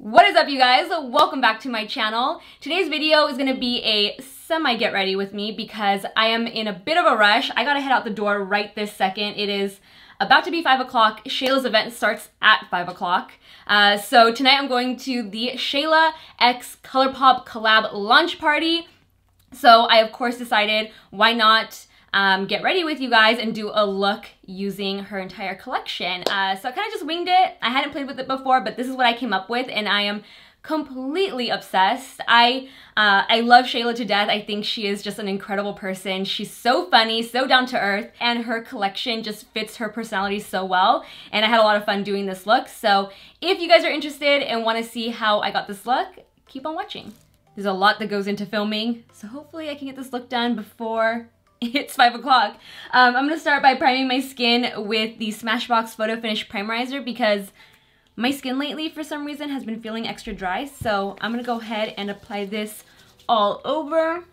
What is up, you guys? Welcome back to my channel. Today's video is gonna be a semi get ready with me because I am in a bit of a rush. I gotta head out the door right this second. It is about to be 5 o'clock. Shayla's event starts at 5 o'clock. So tonight I'm going to the Shayla x Colourpop collab launch party. So I of course decided why not get ready with you guys and do a look using her entire collection. So I kind of just winged it. I hadn't played with it before, but this is what I came up with and I am completely obsessed. I love Shayla to death. I think she is just an incredible person. She's so funny, so down to earth, and her collection just fits her personality so well. And I had a lot of fun doing this look. So if you guys are interested and want to see how I got this look, keep on watching. There's a lot that goes into filming, so hopefully I can get this look done before it's 5 o'clock. I'm gonna start by priming my skin with the SMASHBOX Photo Finish Primerizer because my skin lately, for some reason, has been feeling extra dry. So I'm gonna go ahead and apply this all over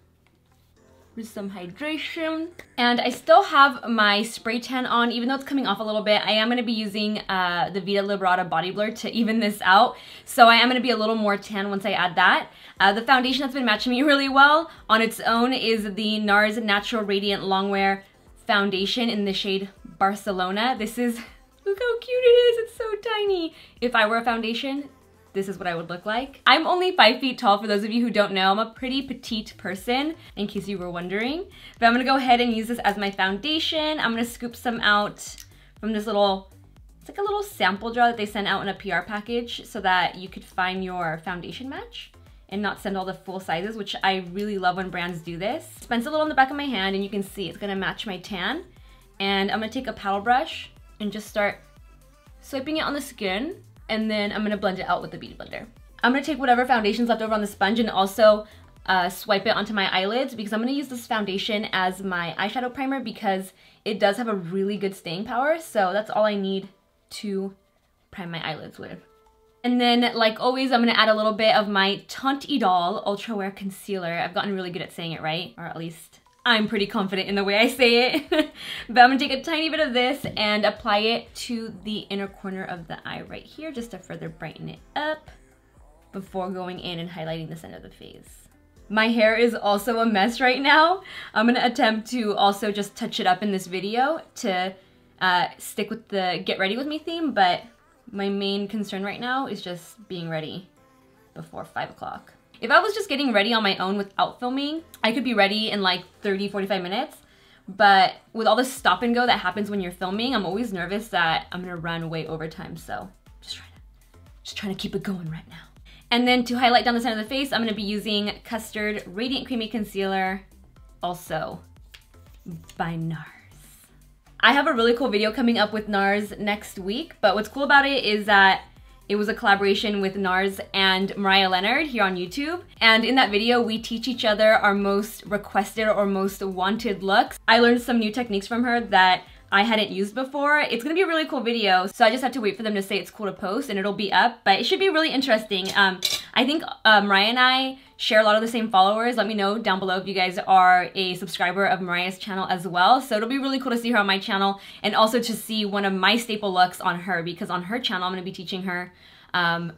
with some hydration. And I still have my spray tan on, even though it's coming off a little bit. I am gonna be using the Vita Liberata Body Blur to even this out. So I am gonna be a little more tan once I add that. The foundation that's been matching me really well on its own is the NARS Natural Radiant Longwear Foundation in the shade Barcelona. This is, look how cute it is, it's so tiny. If I were a foundation, this is what I would look like. I'm only 5 feet tall, for those of you who don't know. I'm a pretty petite person, in case you were wondering. But I'm gonna go ahead and use this as my foundation. I'm gonna scoop some out from this little, it's like a little sample jar that they sent out in a PR package so that you could find your foundation match and not send all the full sizes, which I really love when brands do this. Spence a little on the back of my hand and you can see it's gonna match my tan. And I'm gonna take a paddle brush and just start swiping it on the skin, and then I'm gonna blend it out with the Beauty Blender. I'm gonna take whatever foundation's left over on the sponge and also swipe it onto my eyelids because I'm gonna use this foundation as my eyeshadow primer because it does have a really good staying power, so that's all I need to prime my eyelids with. And then, like always, I'm gonna add a little bit of my TEINT IDOLE ULTRAWEAR Concealer. I've gotten really good at saying it right, or at least I'm pretty confident in the way I say it. But I'm gonna take a tiny bit of this and apply it to the inner corner of the eye right here just to further brighten it up before going in and highlighting the center of the face. My hair is also a mess right now. I'm gonna attempt to also just touch it up in this video to stick with the get ready with me theme, but my main concern right now is just being ready before 5 o'clock. If I was just getting ready on my own without filming, I could be ready in like 30-45 minutes. But with all the stop and go that happens when you're filming, I'm always nervous that I'm gonna run way over time. So just trying to keep it going right now. And then to highlight down the center of the face, I'm gonna be using CUSTARD Radiant Creamy Concealer, also by NARS. I have a really cool video coming up with NARS next week, but what's cool about it is that it was a collaboration with NARS and Mariah Leonard here on YouTube. And in that video, we teach each other our most requested or most wanted looks. I learned some new techniques from her that I hadn't used before. It's gonna be a really cool video, so I just have to wait for them to say it's cool to post and it'll be up, but it should be really interesting. I think Mariah and I share a lot of the same followers. Let me know down below if you guys are a subscriber of Mariah's channel as well. So it'll be really cool to see her on my channel and also to see one of my staple looks on her, because on her channel I'm gonna be teaching her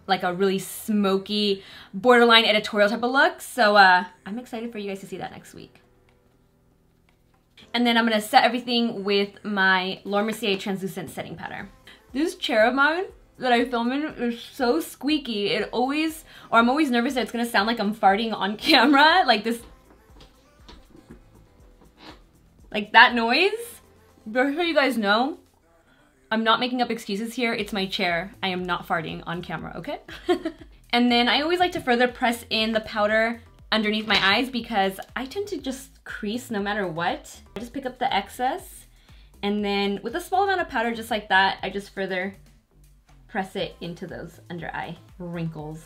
like a really smoky, borderline editorial type of look. So I'm excited for you guys to see that next week. And then I'm gonna set everything with my Mercier translucent setting powder. This chair of mine that I film in is so squeaky. I'm always nervous that it's gonna sound like I'm farting on camera, like this, like that noise. Just so you guys know, I'm not making up excuses here. It's my chair. I am not farting on camera, okay? And then I always like to further press in the powder underneath my eyes because I tend to just crease no matter what. I just pick up the excess and then with a small amount of powder just like that, I just further press it into those under eye wrinkles.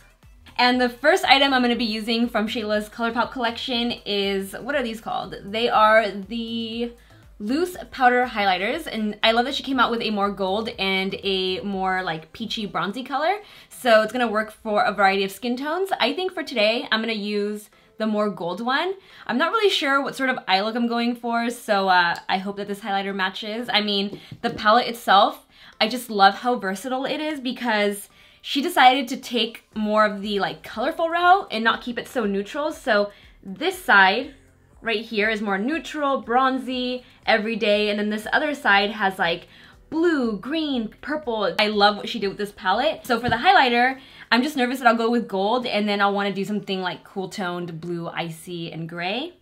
And the first item I'm gonna be using from Shayla's Colourpop collection is, what are these called? They are the loose powder highlighters, and I love that she came out with a more gold and a more like peachy bronzy color. So it's gonna work for a variety of skin tones. I think for today, I'm gonna use the more gold one. I'm not really sure what sort of eye look I'm going for, so I hope that this highlighter matches. I mean, the palette itself, I just love how versatile it is because she decided to take more of the like colorful route and not keep it so neutral. So this side right here is more neutral, bronzy, everyday, and then this other side has like blue, green, purple. I love what she did with this palette. So for the highlighter, I'm just nervous that I'll go with gold and then I'll want to do something like cool toned blue, icy, and gray.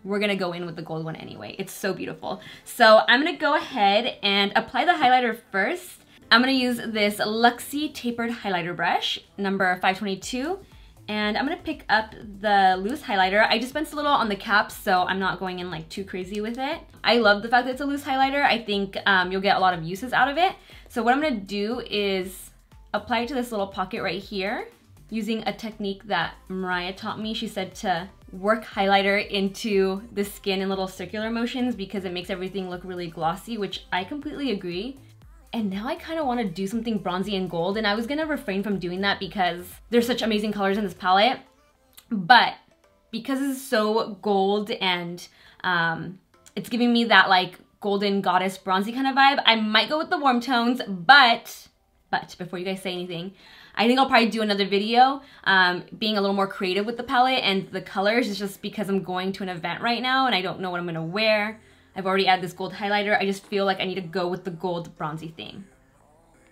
We're gonna go in with the gold one anyway. It's so beautiful. So I'm gonna go ahead and apply the highlighter first. I'm gonna use this Luxie tapered highlighter brush, number 522. And I'm gonna pick up the loose highlighter. I dispensed a little on the caps, so I'm not going in like too crazy with it. I love the fact that it's a loose highlighter. I think you'll get a lot of uses out of it. So what I'm gonna do is apply it to this little pocket right here using a technique that Mariah taught me. She said to work highlighter into the skin in little circular motions because it makes everything look really glossy, which I completely agree. And now I kind of want to do something bronzy and gold, and I was gonna refrain from doing that because there's such amazing colors in this palette. But because it's so gold and it's giving me that like golden goddess bronzy kind of vibe, I might go with the warm tones, but before you guys say anything, I think I'll probably do another video being a little more creative with the palette and the colors. It's just because I'm going to an event right now and I don't know what I'm gonna wear. I've already added this gold highlighter. I just feel like I need to go with the gold bronzy theme.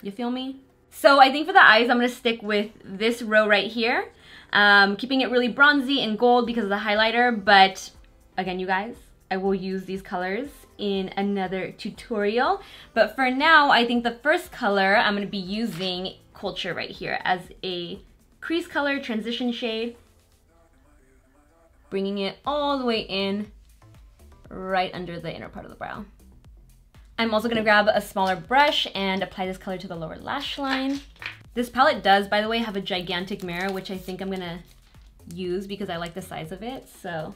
You feel me? So I think for the eyes, I'm gonna stick with this row right here, keeping it really bronzy and gold because of the highlighter. But again, you guys, I will use these colors in another tutorial. But for now, I think the first color I'm gonna be using Culture right here as a crease color transition shade, bringing it all the way in right under the inner part of the brow. I'm also gonna grab a smaller brush and apply this color to the lower lash line. This palette does, by the way, have a gigantic mirror, which I think I'm gonna use because I like the size of it. So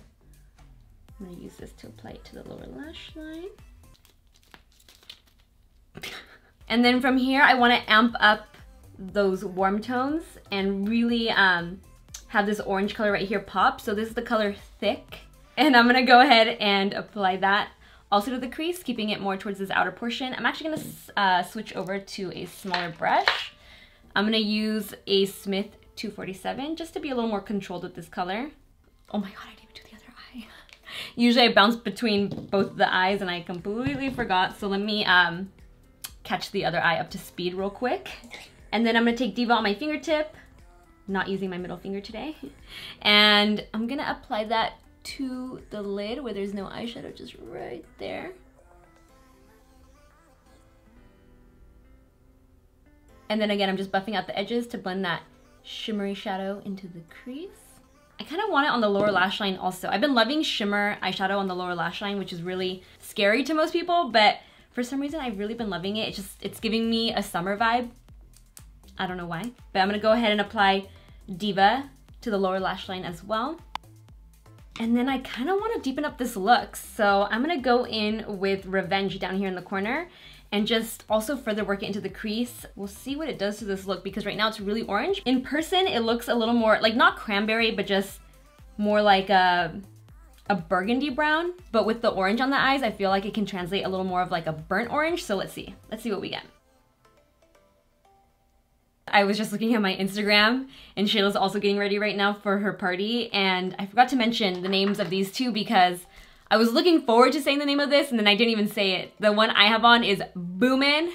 I'm gonna use this to apply it to the lower lash line. And then from here, I wanna amp up those warm tones and really have this orange color right here pop. So this is the color Thick. And I'm gonna go ahead and apply that also to the crease, keeping it more towards this outer portion. I'm actually gonna switch over to a smaller brush. I'm gonna use a Smith 247 just to be a little more controlled with this color. Oh my god, I didn't even do the other eye. Usually I bounce between both the eyes and I completely forgot. So let me catch the other eye up to speed real quick. And then I'm gonna take Diva on my fingertip, not using my middle finger today. And I'm gonna apply that to the lid where there's no eyeshadow, just right there. And then again, I'm just buffing out the edges to blend that shimmery shadow into the crease. I kind of want it on the lower lash line also. I've been loving shimmer eyeshadow on the lower lash line, which is really scary to most people, but for some reason I've really been loving it. It's giving me a summer vibe. I don't know why, but I'm gonna go ahead and apply Diva to the lower lash line as well. And then I kind of want to deepen up this look. So I'm gonna go in with Revenge down here in the corner and just also further work it into the crease. We'll see what it does to this look because right now it's really orange. In person, it looks a little more, like not cranberry, but just more like a burgundy brown. But with the orange on the eyes, I feel like it can translate a little more of like a burnt orange. So let's see what we get. I was just looking at my Instagram and Shayla's also getting ready right now for her party, and I forgot to mention the names of these two because I was looking forward to saying the name of this and then I didn't even say it. The one I have on is Boomin'.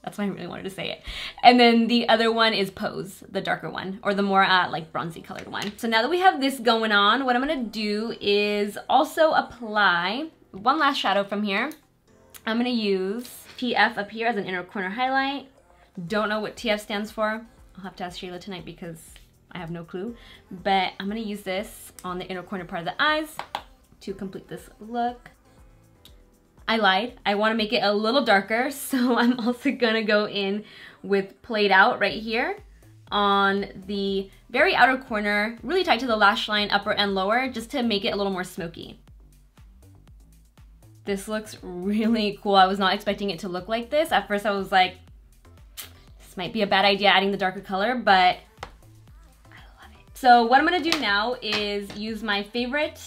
That's why I really wanted to say it. And then the other one is Pose, the darker one, or the more like bronzy colored one. So now that we have this going on, what I'm gonna do is also apply one last shadow from here. I'm gonna use TF up here as an inner corner highlight. Don't know what TF stands for. I'll have to ask Shayla tonight because I have no clue. But I'm gonna use this on the inner corner part of the eyes to complete this look. I lied. I wanna make it a little darker, so I'm also gonna go in with Played Out right here on the very outer corner, really tight to the lash line, upper and lower, just to make it a little more smoky. This looks really cool. I was not expecting it to look like this. At first I was like, this might be a bad idea adding the darker color, but I love it. So what I'm gonna do now is use my favorite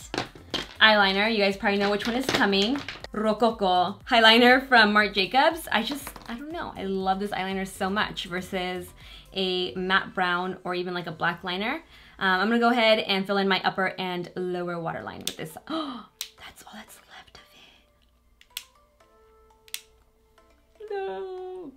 eyeliner. You guys probably know which one is coming. Rococo highliner from Marc Jacobs. I don't know. I love this eyeliner so much versus a matte brown or even like a black liner. I'm gonna go ahead and fill in my upper and lower waterline with this. Oh, that's all that's left of it. No.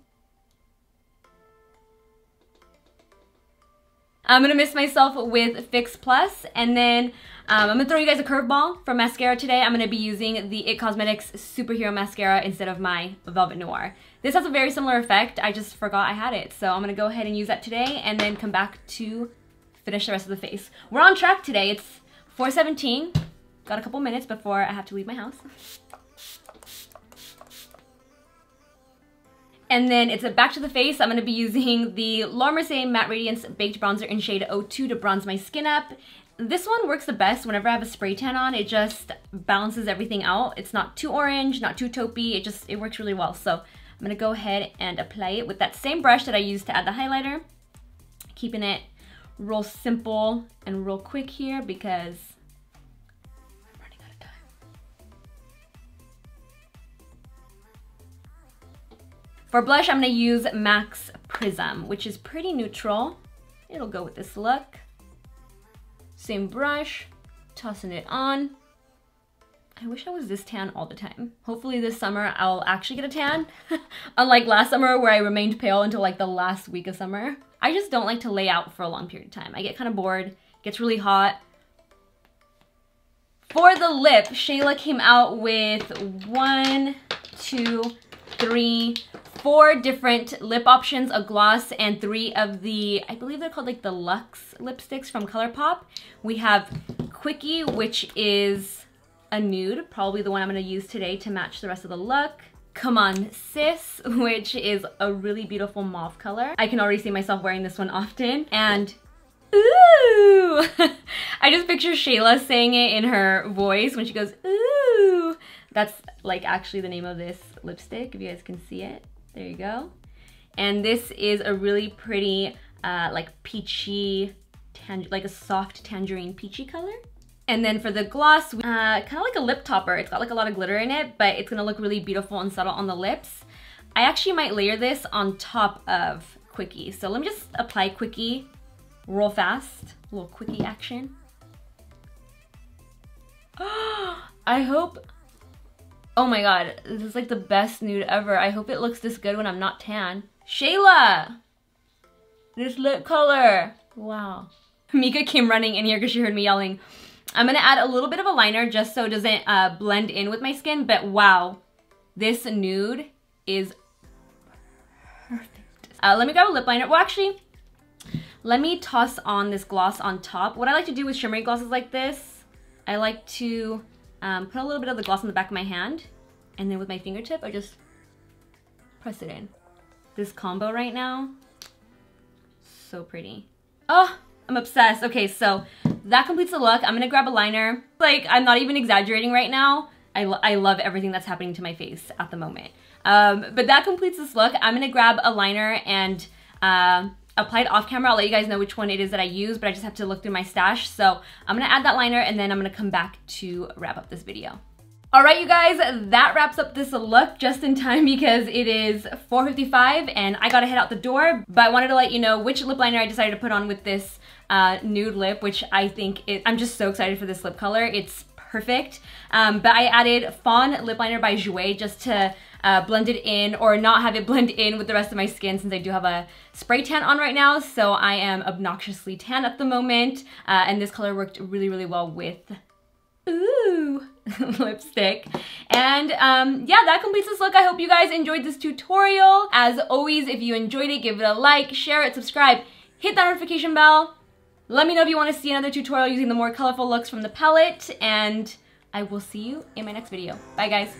I'm gonna miss myself with Fix Plus, and then I'm gonna throw you guys a curveball for mascara today. I'm gonna be using the IT Cosmetics Superhero Mascara instead of my Velvet Noir. This has a very similar effect. I just forgot I had it, so I'm gonna go ahead and use that today and then come back to finish the rest of the face. We're on track today. It's 4:17. Got a couple minutes before I have to leave my house. And then it's a back to the face. I'm gonna be using the Laura Mercier Matte Radiance Baked Bronzer in shade 02 to bronze my skin up. This one works the best whenever I have a spray tan on. It just balances everything out. It's not too orange, not too taupey. It works really well. So I'm gonna go ahead and apply it with that same brush that I used to add the highlighter. Keeping it real simple and real quick here because I'm running out of time. For blush, I'm gonna use MAC's Prism, which is pretty neutral. It'll go with this look. Same brush, tossing it on. I wish I was this tan all the time. Hopefully this summer I'll actually get a tan. Unlike last summer where I remained pale until like the last week of summer. I just don't like to lay out for a long period of time. I get kind of bored, it gets really hot. For the lip, Shayla came out with 4 different lip options, a gloss, and 3 of the, I believe they're called like the Luxe lipsticks from Colourpop. We have Quickie, which is a nude, probably the one I'm gonna use today to match the rest of the look. Come On Sis, which is a really beautiful mauve color. I can already see myself wearing this one often. And ooh! I just picture Shayla saying it in her voice when she goes, ooh! That's like actually the name of this lipstick, if you guys can see it. There you go. And this is a really pretty, like peachy, like a soft tangerine peachy color. And then for the gloss, kind of like a lip topper. It's got like a lot of glitter in it, but it's gonna look really beautiful and subtle on the lips. I actually might layer this on top of Quickie. So let me just apply Quickie real fast. A little Quickie action. I hope, oh my god, this is like the best nude ever. I hope it looks this good when I'm not tan. Shayla! This lip color. Wow. MEEKA came running in here because she heard me yelling. I'm gonna add a little bit of a liner just so it doesn't blend in with my skin, but wow, this nude is perfect. Let me grab a lip liner. Well, actually, let me toss on this gloss on top. What I like to do with shimmery glosses like this, I like to put a little bit of the gloss on the back of my hand, and then with my fingertip, I just press it in. This combo right now, so pretty. Oh, I'm obsessed. Okay, so that completes the look. I'm gonna grab a liner. Like, I'm not even exaggerating right now. I love everything that's happening to my face at the moment. But that completes this look. I'm gonna grab a liner and apply it off camera. I'll let you guys know which one it is that I use, but I just have to look through my stash. So I'm gonna add that liner and then I'm gonna come back to wrap up this video. All right, you guys, that wraps up this look just in time because it is 4:55 and I gotta head out the door. But I wanted to let you know which lip liner I decided to put on with this nude lip, which I think I'm just so excited for this lip color. It's perfect. But I added Fawn lip liner by JOUER just to blend it in or not have it blend in with the rest of my skin since I do have a spray tan on right now. So I am obnoxiously tan at the moment. And this color worked really, really well with ooh, lipstick. And yeah, that completes this look. I hope you guys enjoyed this tutorial. As always, if you enjoyed it, give it a like, share it, subscribe, hit that notification bell. Let me know if you want to see another tutorial using the more colorful looks from the palette, and I will see you in my next video. Bye, guys.